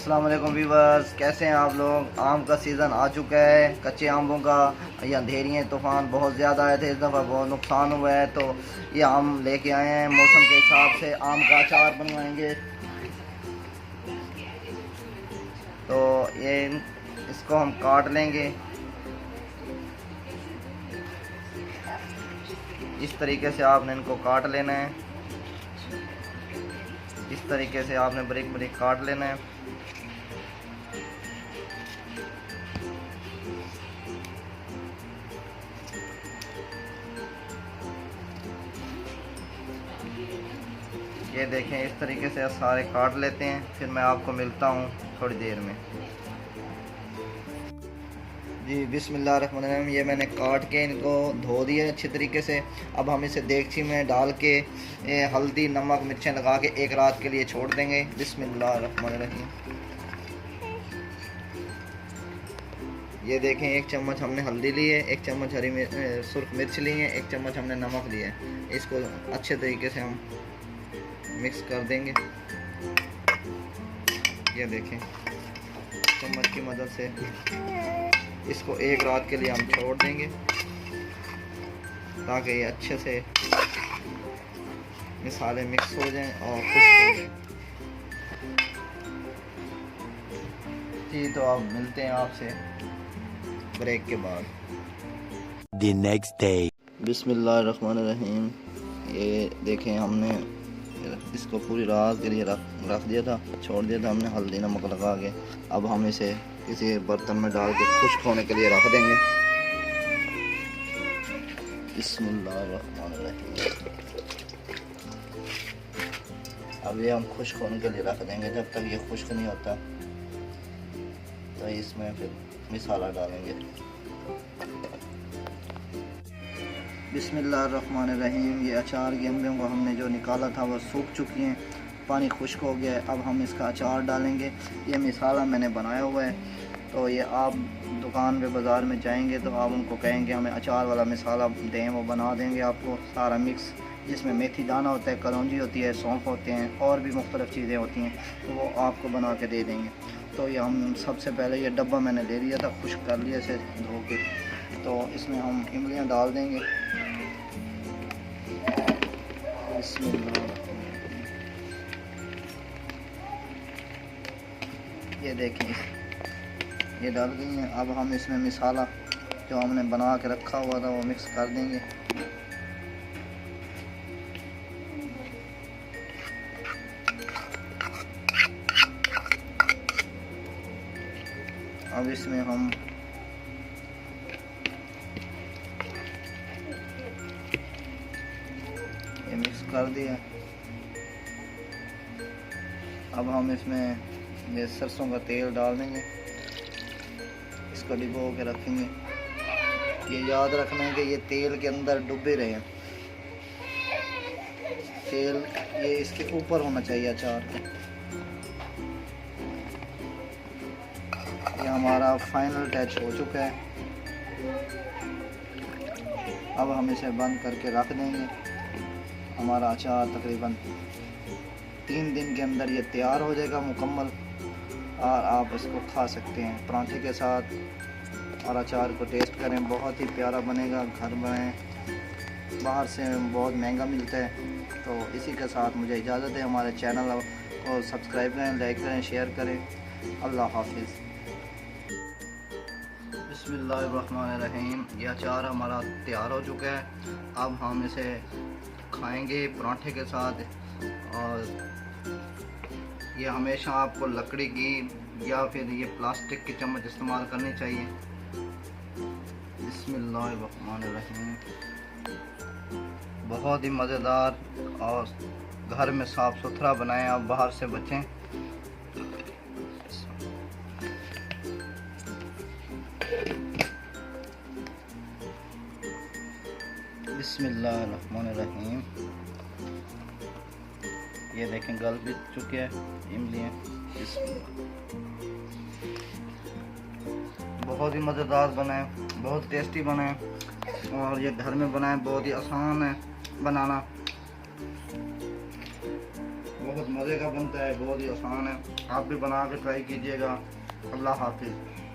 अस्सलाम वालेकुम व्यूअर्स, कैसे हैं आप लोग। आम का सीज़न आ चुका है। कच्चे आमों का ये अंधेरियाँ तूफ़ान बहुत ज़्यादा आए थे, इस दफ़ा बहुत नुकसान हुआ है। तो ये आम लेके आए हैं, मौसम के हिसाब से आम का अचार बनवाएंगे। तो ये इसको हम काट लेंगे। इस तरीके से आपने इनको काट लेना है। इस तरीके से आपने बारीक बारीक काट लेना है। ये देखें, इस तरीके से सारे काट लेते हैं। फिर मैं आपको मिलता हूँ थोड़ी देर में। जी बिस्मिल्लाहिर्रहमानिर्रहीम। ये मैंने काट के इनको धो दिया अच्छी तरीके से। अब हम इसे देगची में डाल के हल्दी नमक मिर्चें लगा के एक रात के लिए छोड़ देंगे। बिस्मिल्लाहिर्रहमानिर्रहीम। ये देखें, एक चम्मच हमने हल्दी ली है, एक चम्मच सुर्ख मिर्च ली है, एक चम्मच हमने नमक लिया है। इसको अच्छे तरीके से हम मिक्स कर देंगे। ये देखें, चम्मच की मदद से इसको एक रात के लिए हम छोड़ देंगे ताकि ये अच्छे से मसाले मिक्स हो जाएं और खुश्क हो जाएं। जी, तो अब मिलते हैं आपसे ब्रेक के बाद। The next day. बिस्मिल्लाहिर्रहमानिर्रहीम। ये देखें, हमने इसको पूरी रात के लिए रख दिया था, छोड़ दिया था हमने हल्दी नमक लगा के। अब हम इसे किसी बर्तन में डाल के खुश्क होने के लिए रख देंगे। बिस्मिल्लाहिर्रहमानिर्रहीम। अब ये हम खुश्क होने के लिए रख देंगे। जब तक ये खुश्क नहीं होता तो इसमें फिर मसाला डालेंगे। बिस्मिल्लाहिर्रहमानिर्रहीम। ये अचार की अम्बियों को हमने जो निकाला था वो सूख चुकी हैं, पानी खुश्क हो गया है। अब हम इसका अचार डालेंगे। ये मसाला मैंने बनाया हुआ है। तो ये आप दुकान पे बाज़ार में जाएंगे तो आप उनको कहेंगे हमें अचार वाला मसाला दें, वो बना देंगे आपको सारा मिक्स, जिसमें मेथी दाना होता है, कलौंजी होती है, सौंफ होते हैं और भी मुख्तलिफ़ चीज़ें होती हैं, तो वो आपको बना के दे देंगे। तो ये हम सबसे पहले ये डब्बा मैंने ले लिया था, खुश्क कर लिया इसे धो के। तो इसमें हम इमलियाँ डाल देंगे। ये देखें, ये डाल गई हैं। अब हम इसमें मसाला जो हमने बना के रखा हुआ था वो मिक्स कर देंगे। अब इसमें हम ये मिक्स कर दिया। अब हम इसमें ये सरसों का तेल डाल देंगे, इसको डिबो के रखेंगे। ये याद रखना है कि ये तेल के अंदर डूबे रहे। तेल ये इसके ऊपर होना चाहिए अचार के। ये हमारा फाइनल टच हो चुका है। अब हम इसे बंद करके रख देंगे। हमारा अचार तकरीबन 3 दिन के अंदर ये तैयार हो जाएगा मुकम्मल, और आप इसको खा सकते हैं पराठे के साथ। और अचार को टेस्ट करें, बहुत ही प्यारा बनेगा। घर बनाएं, बाहर से बहुत महंगा मिलता है। तो इसी के साथ मुझे इजाज़त है। हमारे चैनल को सब्सक्राइब करें, लाइक करें, शेयर करें। अल्लाह हाफिज़। बिस्मिल्लाहिर्रहमानिर्रहीम। ये अचार हमारा तैयार हो चुका है। अब हम इसे खाएंगे पराठे के साथ। और ये हमेशा आपको लकड़ी की या फिर ये प्लास्टिक की चम्मच इस्तेमाल करनी चाहिए। बिस्मिल्लाहिर्रहमानिर्रहीम। बहुत ही मज़ेदार और घर में साफ़ सुथरा बनाएं, आप बाहर से बचें। बिस्मिल्लाहिर्रहमानिर्रहीम। ये देखें, गल भी चुके हैं इमलियाँ। बहुत ही मज़ेदार बनाए, बहुत टेस्टी बनाए, और ये घर में बनाए, बहुत ही आसान है बनाना। बहुत मज़े का बनता है, बहुत ही आसान है। आप भी बना के ट्राई कीजिएगा। अल्लाह हाफिज़।